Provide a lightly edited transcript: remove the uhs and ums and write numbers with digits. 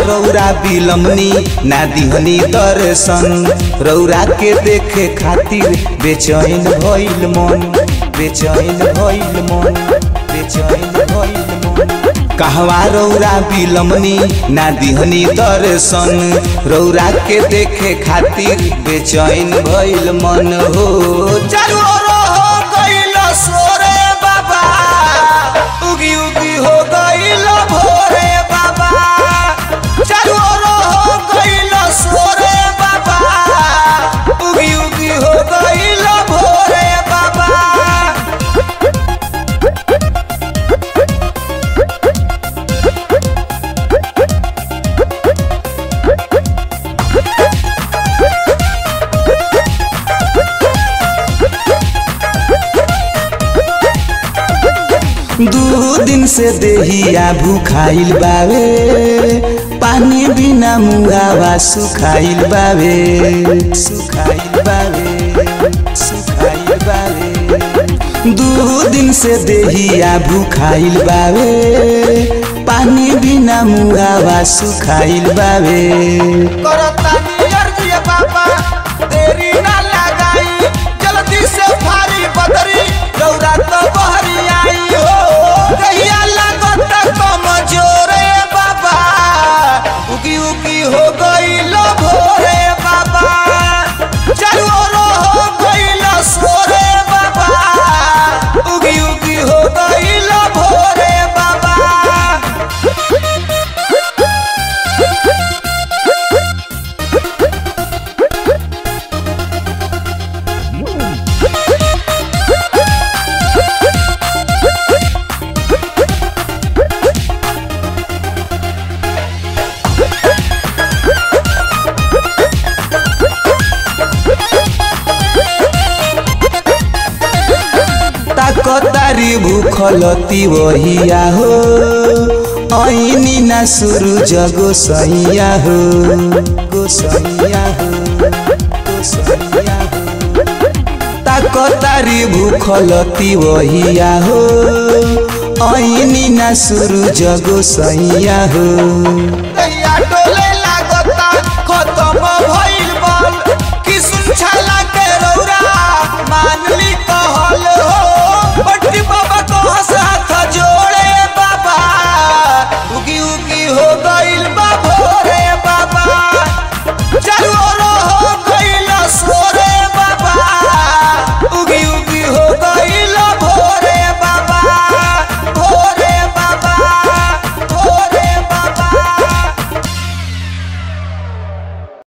रौरा बिलमनी ना दिहनी दर्शन, रौरा के देखे खातिर बेचैन भइल मन, बेचैन भइल मन, बेचैन भइल मन। कहवा रौरा बिलमनी ना दिहनी दर्शन, रौरा के देखे खातिर बेचैन भइल मन हो। चारू ओर हो गइल सोरे बाबा, उगी उगी हो गइल भोरे बाबा, चारू ओर हो गइल सोरे बाबा, उगी उगी हो गइल भोरे बाबा। दू दिन से देहिया भूखाइल बावे, पानी बिना मुहावा सुखाइल बावे, सुखाइल बावे, सुखाइल बावे। दू दिन से देहिया भूखाइल बावे, पानी बिना मुहावा सुखाइल बावे। करतानी अर्जी बाबा देरी ना लगाई, जल्दी से भारी बदरी रौरा तो बहरी आई हो। कहिया लागत कमजोरे बाबा, उगी उगी हो गइल भोरे बाबा, चारू ओर हो गइल सोरे बाबा, उगी उगी हो गइल भोरे बाबा। तारी भूखलती वहिया हो, ऐनी ना सूरज गोसैया हो, गोसैया हो, गोसैया हो। तारी भूखलती वहिया हो, ऐनी ना सूरज गोसैया हो।